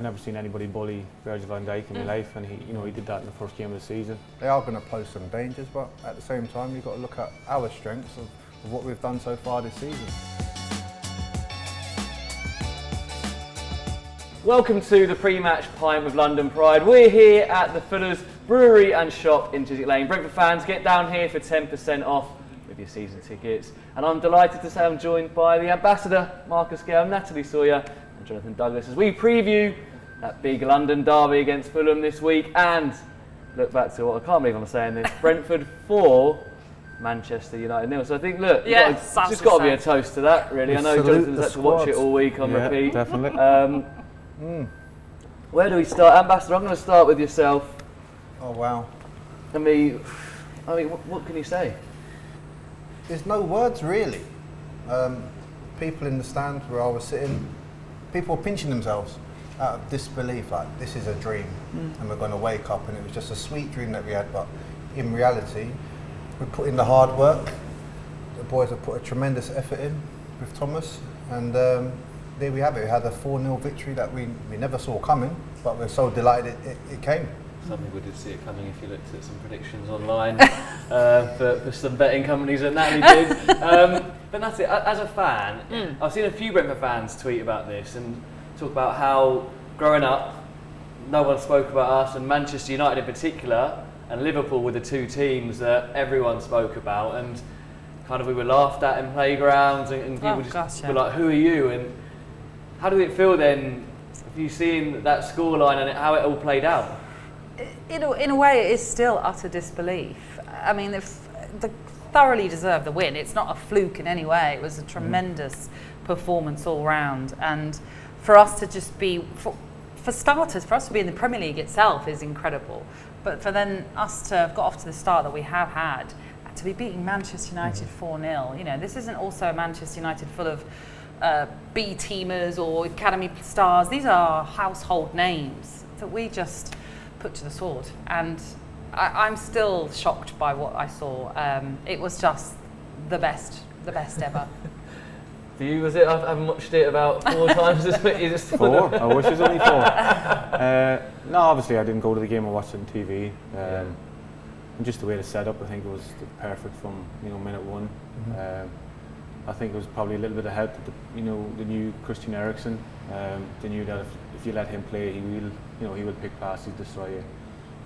I never seen anybody bully Virgil van Dijk in my life, and he did that in the first game of the season. They are going to pose some dangers, but at the same time, you've got to look at our strengths of what we've done so far this season. Welcome to the pre-match pint with London Pride. We're here at the Fuller's Brewery and Shop in Chiswick Lane. Brentford fans, get down here for 10% off with your season tickets. And I'm delighted to say I'm joined by the ambassador, Marcus Gale, Natalie Sawyer and Jonathan Douglas as we preview that big London derby against Fulham this week and look back to what I can't believe I'm saying this, Brentford 4, Manchester United 0. So I think, look, it's just got to be a toast to that, really. I know Jonathan's had to watch it all week on repeat. Definitely. Where do we start? Ambassador, I'm going to start with yourself. Oh wow. I mean, what can you say? There's no words really. People in the stand where I was sitting, people were pinching themselves out of disbelief, like this is a dream and we're going to wake up and it was just a sweet dream that we had, but in reality we put in the hard work. The boys have put a tremendous effort in with Thomas, and there we have it. We had a 4-0 victory that we never saw coming, but we're so delighted it came. Some people did see it coming if you looked at some predictions online for some betting companies that Natalie did. But Natalie, as a fan, I've seen a few Brentford fans tweet about this and talk about how growing up, no one spoke about us, and Manchester United in particular, and Liverpool were the two teams that everyone spoke about, and kind of we were laughed at in playgrounds, and people were like, who are you? And how did it feel then, if you seen that scoreline and how it all played out? In a way, it is still utter disbelief. I mean, they thoroughly deserved the win. It's not a fluke in any way. It was a tremendous performance all round. And for us to just be, for starters, for us to be in the Premier League itself is incredible. But for then us to have got off to the start that we have had, to be beating Manchester United 4-0, this isn't also Manchester United full of B-teamers or academy stars. These are household names that we just put to the sword, and I'm still shocked by what I saw. It was just the best ever. For you, was it? I haven't watched it about 4 times this week. Is it 4? I wish it was only 4. No, obviously I didn't go to the game. I watched it on TV. And just the way the setup, I think it was perfect from minute 1. I think it was probably a little bit of help that the new Christian Eriksen. They knew that if you let him play, he will pick passes, destroy you.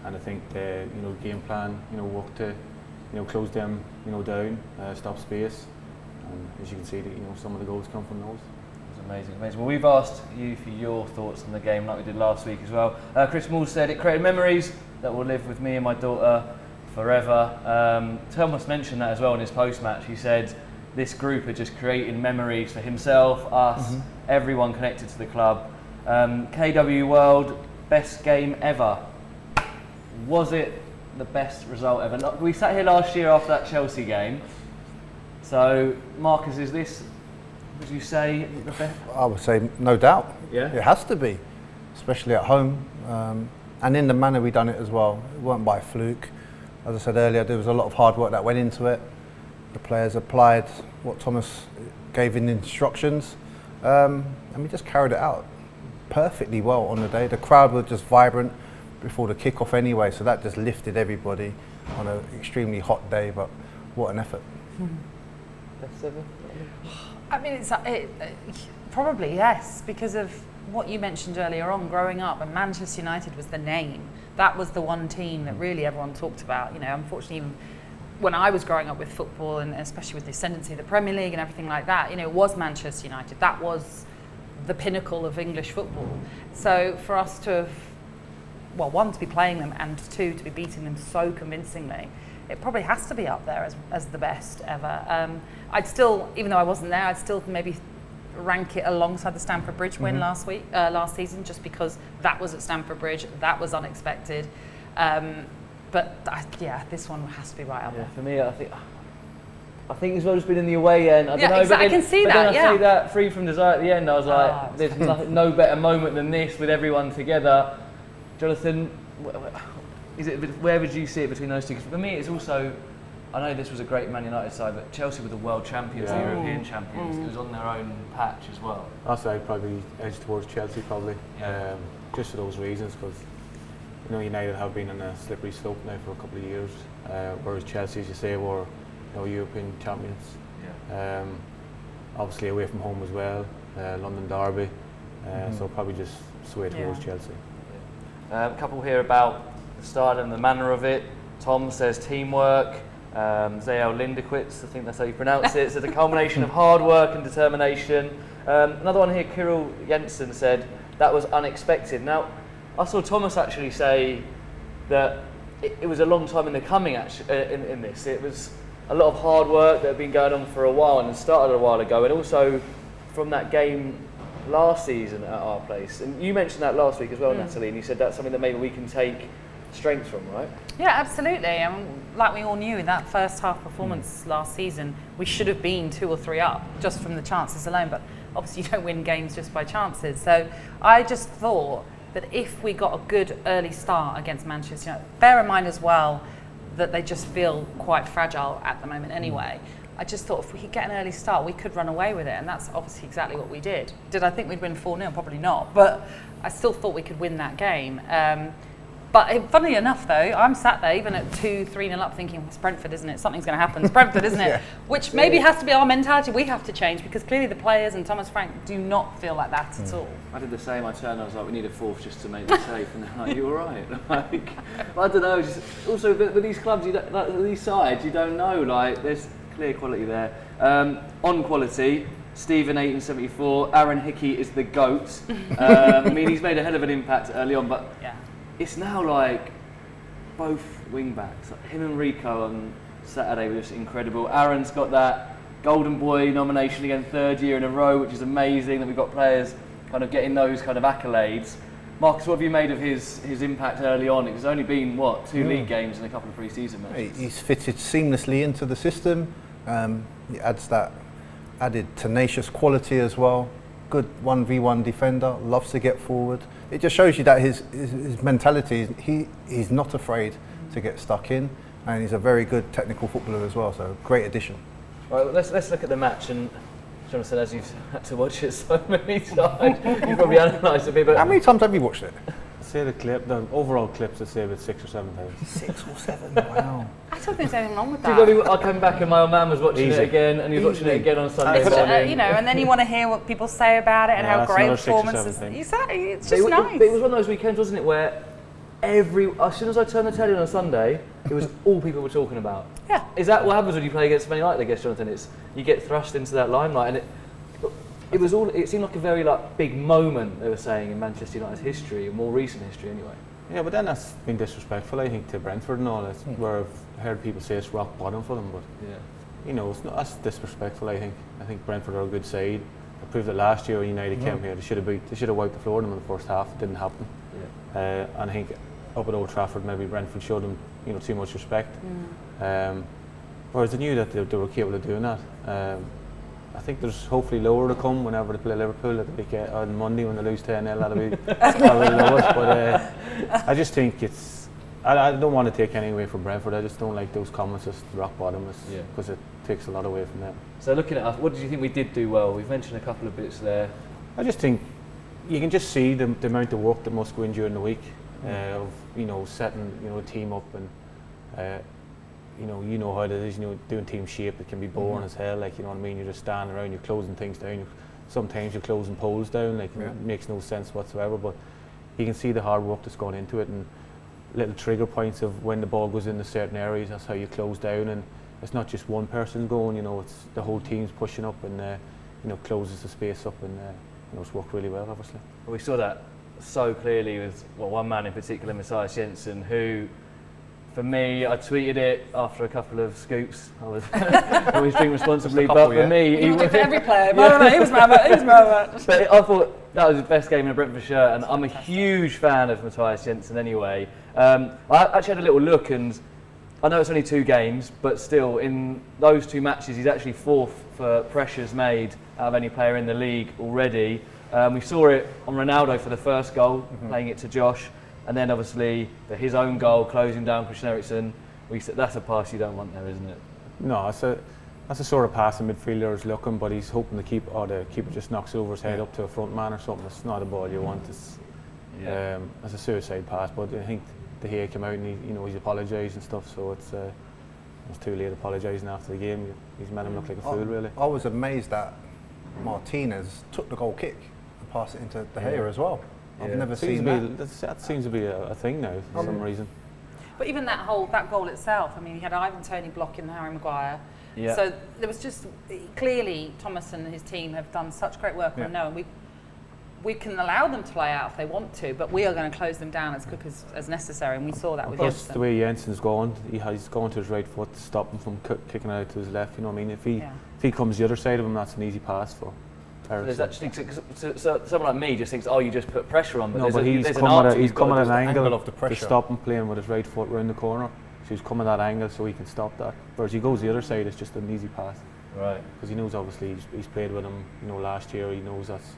And I think the game plan worked to close them down, stop space. And as you can see, some of the goals come from those. It was amazing. Well, we've asked you for your thoughts on the game, like we did last week as well. Chris Moore said it created memories that will live with me and my daughter forever. Thomas mentioned that as well in his post-match. He said this group are just creating memories for himself, us, everyone connected to the club. KW World, best game ever. Was it the best result ever? We sat here last year after that Chelsea game. So, Marcus, is this, would you say, the best? I would say no doubt. Yeah. It has to be, especially at home, and in the manner we done it as well. It weren't by fluke. As I said earlier, there was a lot of hard work that went into it. The players applied what Thomas gave in instructions, and we just carried it out perfectly well on the day. The crowd was just vibrant before the kick-off anyway, so that just lifted everybody on an extremely hot day, but what an effort. Best ever? I mean, probably yes, because of what you mentioned earlier on, growing up, and Manchester United was the name. That was the one team that really everyone talked about. Unfortunately, even when I was growing up with football, and especially with the ascendancy of the Premier League and everything like that, it was Manchester United. That was the pinnacle of English football. So for us to have, well, 1, to be playing them, and 2, to be beating them so convincingly, it probably has to be up there as the best ever. I'd still, even though I wasn't there, I'd still maybe rank it alongside the Stamford Bridge win last season, just because that was at Stamford Bridge, that was unexpected. But this one has to be right up there. For me, I think as well as been in the away end. I don't know, exactly. I can see that. Then I see that free from desire at the end. I was like, there's no better moment than this with everyone together. Jonathan, where would you see it between those two? Because for me, it's also I know this was a great Man United side, but Chelsea were the world champions, the European champions. It was on their own patch as well. Also, I'd probably edge towards Chelsea, probably, just for those reasons, because United have been on a slippery slope now for a couple of years, whereas Chelsea, as you say, were European champions. Yeah. Obviously away from home as well, London derby, so probably just sway towards Chelsea. A couple here about the style and the manner of it. Tom says teamwork. Zael Lindequist, I think that's how you pronounce it. So the culmination of hard work and determination. Another one here, Kirill Jensen said that was unexpected. Now, I saw Thomas actually say that it was a long time in the coming. In this, it was a lot of hard work that had been going on for a while and started a while ago, and also from that game last season at our place. And you mentioned that last week as well, Natalie, and you said that's something that maybe we can take strength from, right? Yeah, absolutely. And like we all knew in that first half performance last season, we should have been 2 or 3 up just from the chances alone. But obviously, you don't win games just by chances. So I just thought that if we got a good early start against Manchester United, bear in mind as well that they just feel quite fragile at the moment anyway. I just thought if we could get an early start, we could run away with it, and that's obviously exactly what we did. Did I think we'd win 4-0? Probably not, but I still thought we could win that game. But funnily enough, though, I'm sat there even at 2-3-0 up thinking, it's Brentford, isn't it? Something's going to happen. It's Brentford, isn't it? Which maybe has to be our mentality. We have to change because clearly the players and Thomas Frank do not feel like that at all. I did the same. I turned, I was like, we need a fourth just to make it safe. And they're like, you all right? Like, I don't know. Just, also, with these clubs, these sides, you don't know. Like, there's clear quality there. On quality, Stephen 1874, Aaron Hickey is the GOAT. I mean, he's made a hell of an impact early on, but it's now like both wing backs. Like him and Rico on Saturday were just incredible. Aaron's got that Golden Boy nomination again, 3rd year in a row, which is amazing that we've got players kind of getting those kind of accolades. Marcus, what have you made of his impact early on? It's only been, 2 league games and a couple of pre-season matches. He's fitted seamlessly into the system. He adds that added tenacious quality as well. Good 1v1 defender, loves to get forward. It just shows you that his mentality, he's not afraid to get stuck in, and he's a very good technical footballer as well, so great addition. Right, let's look at the match, and Jonathan, as you've had to watch it so many times, you've probably analysed it a bit. But how many times have you watched it? Say the overall clips, I'd say about 6 or 7 times. 6 or 7, wow. I don't think there's anything wrong with that. I came back and my old man was watching it again, and he was watching it again on Sunday morning. And then you want to hear what people say about it and how great performances. Exactly, it's just nice. It was one of those weekends, wasn't it, where as soon as I turned the telly on a Sunday, it was all people were talking about. Yeah. Is that what happens when you play against Man United, I guess, Jonathan? It's you get thrust into that limelight, and it seemed like a very big moment, they were saying, in Manchester United's history, more recent history anyway. Yeah, but then that's been disrespectful, I think, to Brentford and all that, where I've heard people say it's rock bottom for them, but it's not, that's disrespectful, I think. I think Brentford are a good side. They proved it last year when United came here. They should have wiped the floor of them in the first half. It didn't happen. Yeah. And I think up at Old Trafford, maybe Brentford showed them too much respect. Whereas they knew that they were capable of doing that. I think there's hopefully lower to come whenever they play Liverpool on Monday when they lose 10-0. That'll be the lowest. But I just think I don't want to take anything away from Brentford. I just don't like those comments as rock bottom because it takes a lot away from them. So looking at us, what did you think we did do well? We've mentioned a couple of bits there. I just think you can just see the amount of work that must go in during the week of setting a team up and. You know how it is, doing team shape, it can be boring as hell, like, you know what I mean, you're just standing around, you're closing things down, sometimes you're closing poles down, like, it makes no sense whatsoever, but you can see the hard work that's gone into it, and little trigger points of when the ball goes into certain areas, that's how you close down, and it's not just one person going, it's the whole team's pushing up and, closes the space up, and, it's worked really well, obviously. Well, we saw that so clearly with one man in particular, Matthias Jensen, who, for me, I tweeted it after a couple of scoops. I was always drink responsibly, but for me, he was for every player. He was mad. But I thought that was his best game in a Brentford shirt, and I'm a huge fan of Matthias Jensen anyway. I actually had a little look, and I know it's only 2 games, but still, in those 2 matches, he's actually 4th for pressures made out of any player in the league already. We saw it on Ronaldo for the first goal, playing it to Josh. And then obviously for his own goal, closing down Christian Eriksen. That's a pass you don't want there, isn't it? No, that's a sort of pass the midfielder is looking, but he's hoping the keeper just knocks it over his head up to a front man or something. It's not a ball you want. It's a suicide pass. But I think De Gea came out and he's apologised and stuff. So it's too late apologising after the game. He's made him look like a fool, really. I was amazed that Martinez took the goal kick and passed it into De Gea as well. I've never seen that. That seems to be a thing now for some reason. But even that goal itself, I mean, he had Ivan Toney blocking Harry Maguire. Yeah. So there was just clearly Thomas and his team have done such great work on knowing we can allow them to play out if they want to, but we are going to close them down as quick as necessary, and we saw that with Jensen. The way Jensen's gone, he's gone to his right foot to stop him from kicking it out to his left. You know what I mean? If he comes the other side of him, that's an easy pass for. There's actually so someone like me just thinks, you just put pressure on. But he's coming at an angle of the pressure to stop him playing with his right foot round the corner. So he's coming at that angle so he can stop that. Whereas he goes the other side, it's just an easy pass. Right. Because he knows obviously he's played with him. Last year he knows that's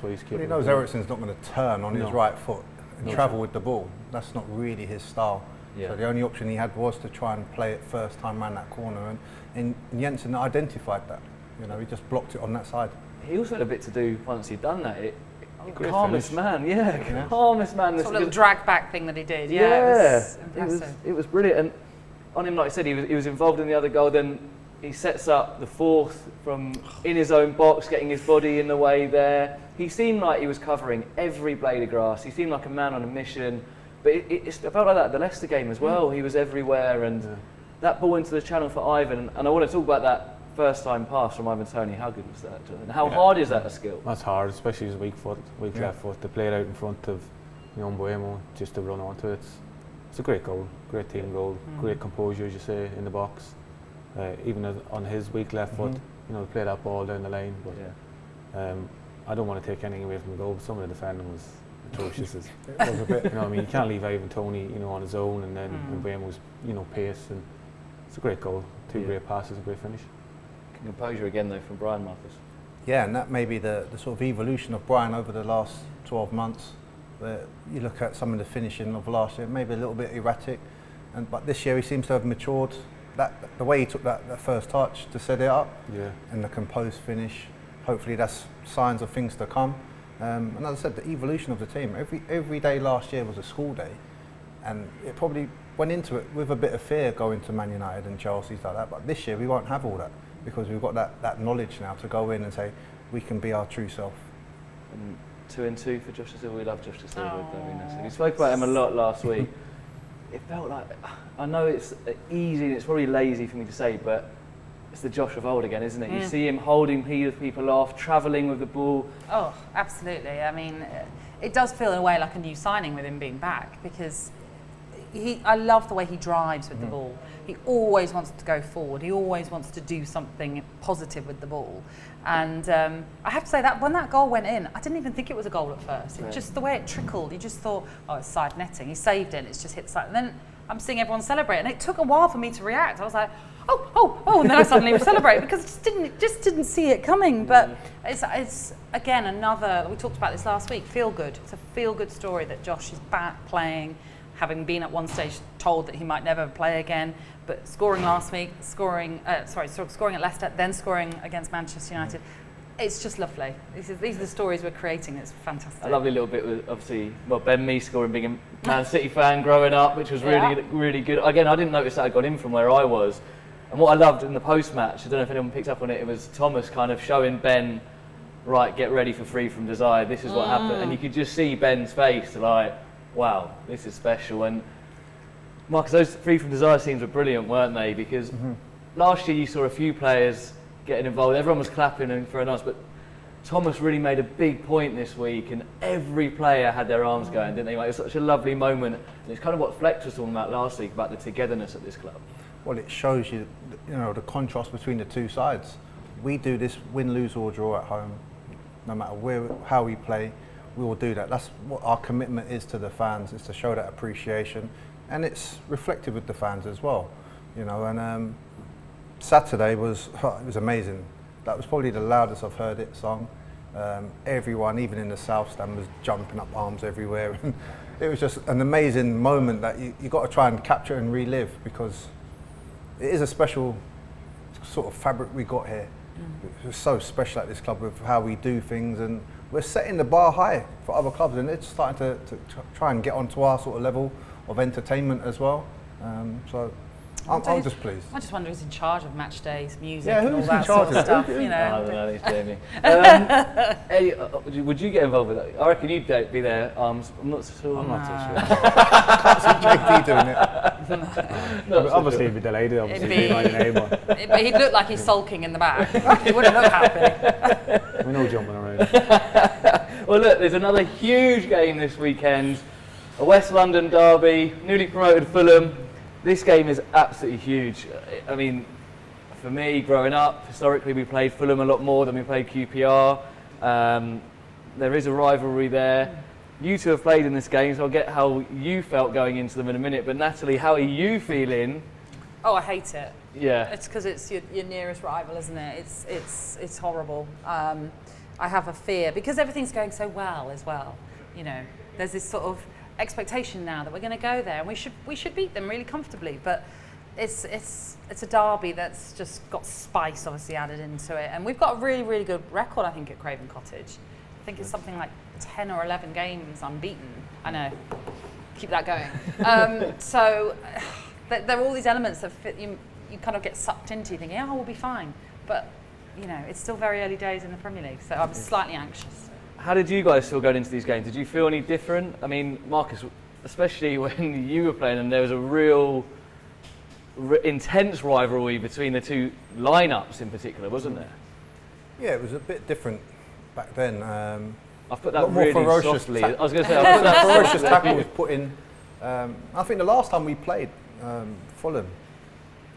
what he's capable. But he knows Eriksen's not going to turn on his right foot and travel with the ball. That's not really his style. Yeah. So the only option he had was to try and play it first time around that corner, and Jensen identified that. He just blocked it on that side. He also had a bit to do once he'd done that. Calmest finish. Man, calmest man. Sort of little drag back thing that he did. It was impressive. It was brilliant. And on him, like I said, he was involved in the other goal. Then he sets up the fourth from in his own box, getting his body in the way there. He seemed like he was covering every blade of grass. He seemed like a man on a mission. But it felt like that at the Leicester game as well. He was everywhere, and that ball into the channel for Ivan. And I want to talk about that first time pass from Ivan Toney. How good was that? And how hard is that a skill? That's hard, especially his weak left foot. To play it out in front of Mbeumo, just to run onto it. It's a great goal, great team goal, great composure, as you say, in the box. Even on his weak left foot, to play that ball down the line. But I don't want to take anything away from the goal, but some of the defending was atrocious. It was a bit. You can't leave Ivan Toney, on his own, and then Mbeumo's, pace, and it's a great goal. Two great passes, a great finish. Composure again though from Brian, Marcus. Yeah, and that may be the sort of evolution of Brian over the last 12 months. Where you look at some of the finishing of last year, maybe a little bit erratic, but this year he seems to have matured. The way he took that first touch to set it up, and the composed finish. Hopefully that's signs of things to come. And as I said, the evolution of the team. Every day last year was a school day, and it probably went into it with a bit of fear going to Man United and Chelsea, like that. But this year we won't have all that, because we've got that knowledge now to go in and say we can be our true self. 2-2 for Josh Da Silva. We love Josh Da Silva. We spoke about him a lot last week. It felt like, I know it's easy and it's probably lazy for me to say, but it's the Josh of old again, isn't it? You see him holding people off, travelling with the ball. Oh, absolutely. I mean, it does feel in a way like a new signing with him being back, because I love the way he drives with the ball. He always wants to go forward. He always wants to do something positive with the ball. And I have to say that when that goal went in, I didn't even think it was a goal at first. It just the way it trickled, you just thought, it's side netting. He saved it, it's just hit side. And then I'm seeing everyone celebrate, and it took a while for me to react. I was like, oh, and then I suddenly celebrate because just didn't see it coming. But it's again another. We talked about this last week. Feel good. It's a feel good story that Josh is back playing, having been at one stage told that he might never play again, but scoring last week, scoring at Leicester, then scoring against Manchester United. It's just lovely. These are the stories we're creating. It's fantastic. A lovely little bit with, obviously, Ben Mee scoring, being a Man City fan growing up, which was really good. Again, I didn't notice that I got in from where I was. And what I loved in the post-match, I don't know if anyone picked up on it, it was Thomas kind of showing Ben, right, get ready for Free From Desire, this is what happened. And you could just see Ben's face, like, wow, this is special. And Marcus, those Free From Desire scenes were brilliant, weren't they? Because last year you saw a few players getting involved, everyone was clapping and throwing us, but Thomas really made a big point this week, and every player had their arms going, didn't they? Like, it was such a lovely moment, and it's kind of what Flex was talking about last week, about the togetherness at this club. Well, it shows you, the contrast between the two sides. We do this win, lose or draw at home, no matter how we play, we will do that. That's what our commitment is to the fans, is to show that appreciation, and it's reflected with the fans as well, and Saturday was amazing. That was probably the loudest I've heard it sung Everyone, even in the South Stand, was jumping up arms everywhere. It was just an amazing moment that you got to try and capture and relive, because it is a special sort of fabric we got here. It's so special at this club with how we do things, and we're setting the bar high for other clubs, and it's starting to try and get onto our sort of level of entertainment as well. So I'm just pleased. I just wonder who's in charge of match days, music, Yeah, and all who's that in charge sort of of stuff. it? You know, I don't know, it's Jamie. Eddie, would you get involved with that? I reckon you'd be there. I'm not sure. I'm not so sure. Can't see JD doing it. Obviously, he'd be delighted. Obviously, It'd be- my name, but he'd look like he's sulking in the back. He wouldn't look happy. we know jumping around. Well, look, there's another huge game this weekend. A West London derby, newly promoted Fulham. This game is absolutely huge. I mean, for me, growing up, historically we played Fulham a lot more than we played QPR. There is a rivalry there. You two have played in this game, so I'll get how you felt going into them in a minute. But Natalie, how are you feeling? Oh, I hate it. Yeah. It's because it's your nearest rival, isn't it? It's horrible. I have a fear because everything's going so well as well. You know, there's this sort of expectation now that we're going to go there and we should beat them really comfortably. But it's a derby that's just got spice obviously added into it, and we've got a really, really good record, I think, at Craven Cottage. I think it's something like 10 or 11 games unbeaten. I know, keep that going. So there are all these elements that fit, you kind of get sucked into thinking, oh, we'll be fine. But you know, it's still very early days in the Premier League, so I'm slightly anxious. How did you guys feel going into these games? Did you feel any different? I mean, Marcus, especially when you were playing them, there was a real intense rivalry between the two lineups in particular, wasn't there? Yeah, it was a bit different back then. I've put that lot more really ferocious softly. ta- I was going to say, I've put that ferocious softly. tackle was put in. I think the last time we played Fulham,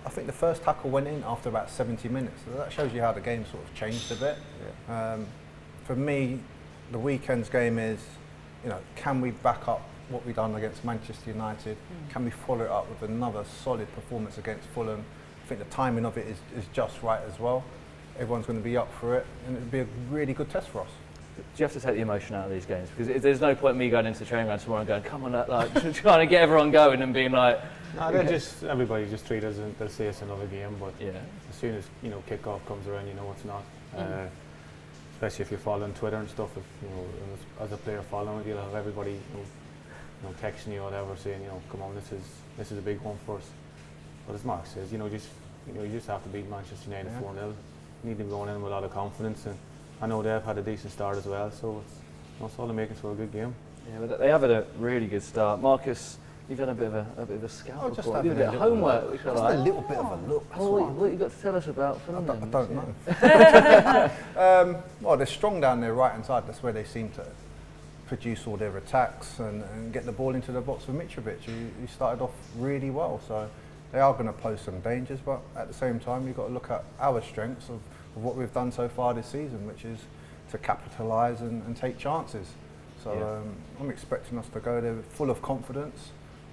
I think the first tackle went in after about 70 minutes. So that shows you how the game sort of changed a bit. Yeah. For me, the weekend's game is, you know, can we back up what we've done against Manchester United? Can we follow it up with another solid performance against Fulham? I think the timing of it is just right as well. Everyone's going to be up for it, and it'll be a really good test for us. Do you have to take the emotion out of these games? Because there's no point me going into the training ground tomorrow and going, come on, like trying to get everyone going and being like... No, everybody just treat us, they'll say it's another game, but Yeah. as soon as, you know, kick-off comes around, you know it's not. Especially if you're following Twitter and stuff, if, you know, as a player following it, you'll have everybody, you know, texting you or whatever, saying, you know, come on, this is a big one for us. But as Mark says, you just have to beat Manchester United 4-0. You need to be going in with a lot of confidence, and I know they've had a decent start as well, so it's all the makings for a good game. Yeah, but they have had a really good start. Marcus, you've done a bit of a scout just report. You did a having bit a of little homework, which I Just like. a little bit of a look. That's Oh, all. what you got to tell us about I Fulham? don't know. Well, they're strong down their right-hand side. That's where they seem to produce all their attacks and get the ball into the box for Mitrovic, who started off really well. So they are going to pose some dangers, but at the same time, you've got to look at our strengths of what we've done so far this season, which is to capitalise and take chances. So I'm expecting us to go there full of confidence,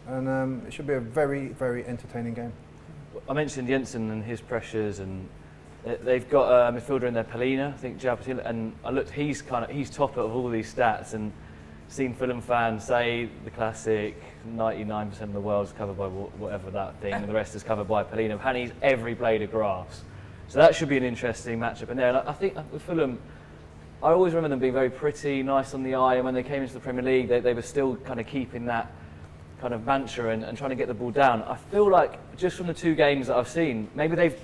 and it should be a very, very entertaining game. I mentioned Jensen and his pressures, and they've got a midfielder in there, Polina, I think João Patilla, and I looked, he's top of all these stats, and seen Fulham fans say the classic 99% of the world's covered by whatever that thing, and the rest is covered by Polina. And he's every blade of grass. So that should be an interesting matchup in there. And I think with Fulham, I always remember them being very pretty, nice on the eye, and when they came into the Premier League, they were still kind of keeping that kind of mantra and trying to get the ball down. I feel like just from the two games that I've seen, maybe they've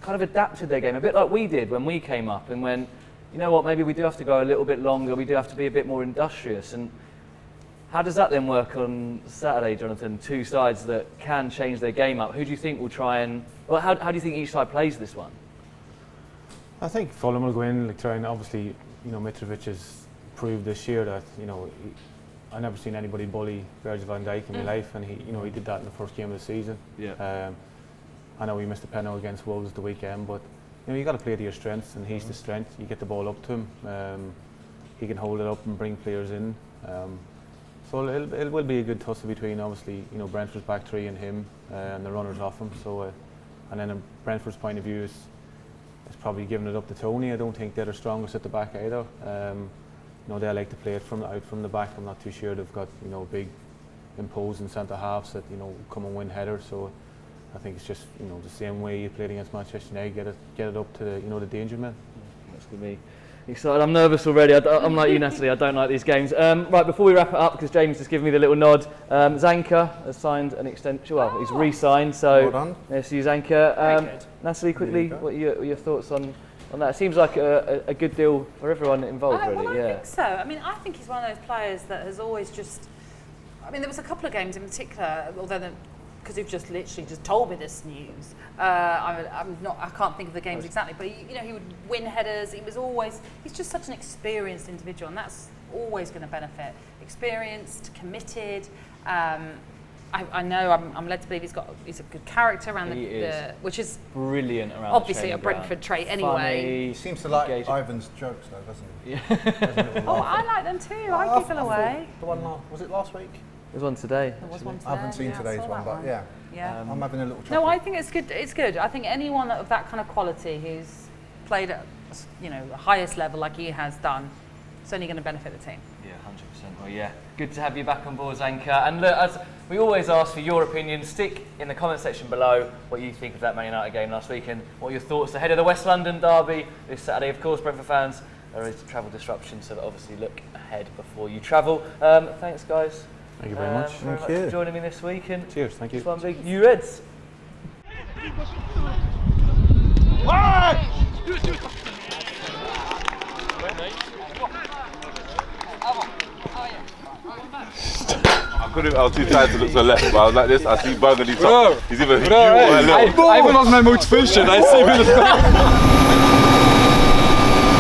kind of adapted their game a bit like we did when we came up, and when, you know what, maybe we do have to go a little bit longer, we do have to be a bit more industrious. And how does that then work on Saturday, Jonathan? Two sides that can change their game up. Who do you think will try and, well, how do you think each side plays this one? I think Fulham will go in, like, trying, obviously, you know, Mitrovic has proved this year that, you know, I've never seen anybody bully Virgil van Dijk in my life, and he did that in the first game of the season. Yeah. I know he missed a penalty against Wolves the weekend, but you know, you got to play to your strengths, and he's the strength. You get the ball up to him, he can hold it up and bring players in. So it will be a good tussle between, obviously, you know, Brentford's back three and him, and the runners off him. So, and then in Brentford's point of view is, is probably giving it up to Tony. I don't think they're the strongest at the back either. You know, they like to play it out from the back. I'm not too sure they've got, you know, big imposing centre halves that, you know, come and win headers. So I think it's just, you know, the same way you played against Manchester United, get it up to the, you know, the danger man. That's going to be excited. I'm nervous already. I'm like you, Natalie. I don't like these games. Right, before we wrap it up, because James just given me the little nod, Zanka has signed an extension. Well, he's re-signed. So Well done. there's you, Zanka. Very good. Natalie, quickly, what are your thoughts on that? It seems like a good deal for everyone involved, really. Well, I think so. I mean, I think he's one of those players that has always just. I mean, there was a couple of games in particular, although because you've just literally just told me this news. I can't think of the games exactly, but he would win headers. He's just such an experienced individual, and that's always going to benefit. Experienced, committed. I know I'm led to believe he's a good character around which is brilliant around. Obviously a Brentford trait anyway. He seems to like Ivan's jokes though, doesn't he? Yeah. Oh, I like them too. I giggle away. The one was it last week? There's one today. There was one today. I haven't seen today's one, but yeah. I'm having a little chuckle. No, I think it's good. It's good. I think anyone of that kind of quality who's played at the highest level like he has done, it's only going to benefit the team. Yeah, 100%. Well, yeah, good to have you back on board, Zanka. And look, as we always ask for your opinion, stick in the comment section below what you think of that Man United game last week and what your thoughts ahead of the West London derby this Saturday. Of course, Brentford fans, there is travel disruption, so obviously look ahead before you travel. Thanks, guys. Thank you very much. Thank you For joining me this week. And Cheers, thank you. just one big you Reds. I was too tired to look to the left, but I was like this. I see Burgundy top. He's either I even lost my motivation. I say